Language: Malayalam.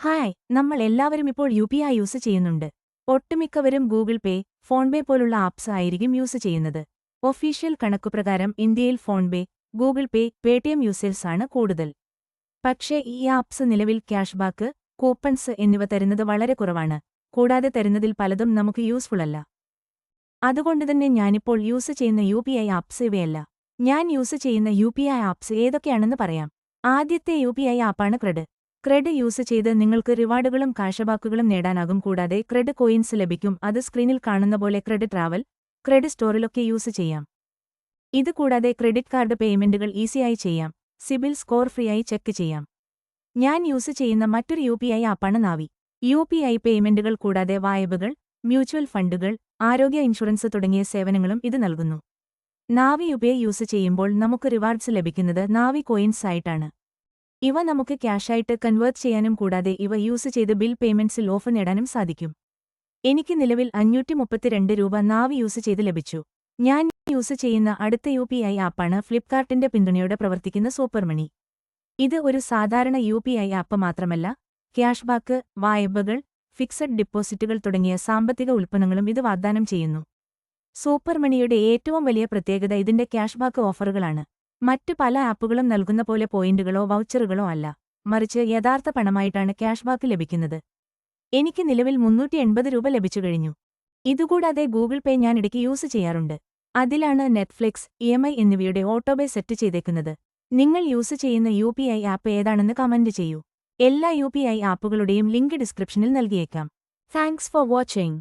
ഹായ്, നമ്മൾ എല്ലാവരും ഇപ്പോൾ യുപിഐ യൂസ് ചെയ്യുന്നുണ്ട്. ഒട്ടുമിക്കവരും ഗൂഗിൾ പേ, ഫോൺപേ പോലുള്ള ആപ്സ് ആയിരിക്കും യൂസ് ചെയ്യുന്നത്. ഒഫീഷ്യൽ കണക്കുപ്രകാരം ഇന്ത്യയിൽ ഫോൺപേ, ഗൂഗിൾ പേ, പേടിഎം യൂസേഴ്സ് ആണ് കൂടുതൽ. പക്ഷേ ഈ ആപ്സ് നിലവിൽ ക്യാഷ്ബാക്ക്, കൂപ്പൺസ് എന്നിവ തരുന്നത് വളരെ കുറവാണ്. കൂടാതെ തരുന്നതിൽ പലതും നമുക്ക് യൂസ്ഫുൾ അല്ല. അതുകൊണ്ടുതന്നെ ഞാനിപ്പോൾ യൂസ് ചെയ്യുന്ന യുപിഐ ആപ്സ് ഇവയല്ല. ഞാൻ യൂസ് ചെയ്യുന്ന യുപിഐ ആപ്സ് ഏതൊക്കെയാണെന്ന് പറയാം. ആദ്യത്തെ യുപിഐ ആപ്പാണ് ക്രെഡ്. ക്രെഡ് യൂസ് ചെയ്ത് നിങ്ങൾക്ക് റിവാർഡുകളും കാഷബാക്കുകളും നേടാനാകും. കൂടാതെ ക്രെഡ് കോയിൻസ് ലഭിക്കും. അത് സ്ക്രീനിൽ കാണുന്ന പോലെ ക്രെഡ് ട്രാവൽ, ക്രെഡ് സ്റ്റോറിലൊക്കെ യൂസ് ചെയ്യാം. ഇത് കൂടാതെ ക്രെഡിറ്റ് കാർഡ് പേയ്മെന്റുകൾ ഈസിയായി ചെയ്യാം. സിബിൽ സ്കോർ ഫ്രീയായി ചെക്ക് ചെയ്യാം. ഞാൻ യൂസ് ചെയ്യുന്ന മറ്റൊരു യുപിഐ ആപ്പാണ് നാവി. യുപിഐ പേയ്മെന്റുകൾ കൂടാതെ വായ്പകൾ, മ്യൂച്വൽ ഫണ്ടുകൾ, ആരോഗ്യ ഇൻഷുറൻസ് തുടങ്ങിയ സേവനങ്ങളും ഇത് നൽകുന്നു. നാവി യുപിഐ യൂസ് ചെയ്യുമ്പോൾ നമുക്ക് റിവാർഡ്സ് ലഭിക്കുന്നത് നാവി കോയിൻസ് ആയിട്ടാണ്. ഇവ നമുക്ക് ക്യാഷായിട്ട് കൺവേർട്ട് ചെയ്യാനും കൂടാതെ ഇവ യൂസ് ചെയ്ത് ബിൽ പേയ്മെന്റ്സിൽ ഓഫ് നേടാനും സാധിക്കും. എനിക്ക് നിലവിൽ 532 രൂപ നാവി യൂസ് ചെയ്ത് ലഭിച്ചു. ഞാൻ യൂസ് ചെയ്യുന്ന അടുത്ത യുപിഐ ആപ്പാണ് ഫ്ലിപ്കാർട്ടിന്റെ പിന്തുണയോടെ പ്രവർത്തിക്കുന്ന സൂപ്പർമണി. ഇത് ഒരു സാധാരണ യുപിഐ ആപ്പ് മാത്രമല്ല, ക്യാഷ്ബാക്ക്, വായ്പകൾ, ഫിക്സഡ് ഡിപ്പോസിറ്റുകൾ തുടങ്ങിയ സാമ്പത്തിക ഉൽപ്പന്നങ്ങളും ഇത് വാഗ്ദാനം ചെയ്യുന്നു. സൂപ്പർമണിയുടെ ഏറ്റവും വലിയ പ്രത്യേകത ഇതിന്റെ ക്യാഷ്ബാക്ക് ഓഫറുകളാണ്. മറ്റു പല ആപ്പുകളും നൽകുന്ന പോലെ പോയിന്റുകളോ വൗച്ചറുകളോ അല്ല, മറിച്ച് യഥാർത്ഥ പണമായിട്ടാണ് ക്യാഷ്ബാക്ക് ലഭിക്കുന്നത്. എനിക്ക് നിലവിൽ 380 രൂപ ലഭിച്ചു കഴിഞ്ഞു. ഇതുകൂടാതെ ഗൂഗിൾ പേ ഞാൻ ഇടയ്ക്ക് യൂസ് ചെയ്യാറുണ്ട്. അതിലാണ് നെറ്റ്ഫ്ലിക്സ്, ഇഎംഐ എന്നിവയുടെ ഓട്ടോപേ സെറ്റ് ചെയ്തേക്കുന്നത്. നിങ്ങൾ യൂസ് ചെയ്യുന്ന യുപിഐ ആപ്പ് ഏതാണെന്ന് കമന്റ് ചെയ്യൂ. എല്ലാ യുപിഐ ആപ്പുകളുടെയും ലിങ്ക് ഡിസ്ക്രിപ്ഷനിൽ നൽകിയേക്കാം. Thanks for watching.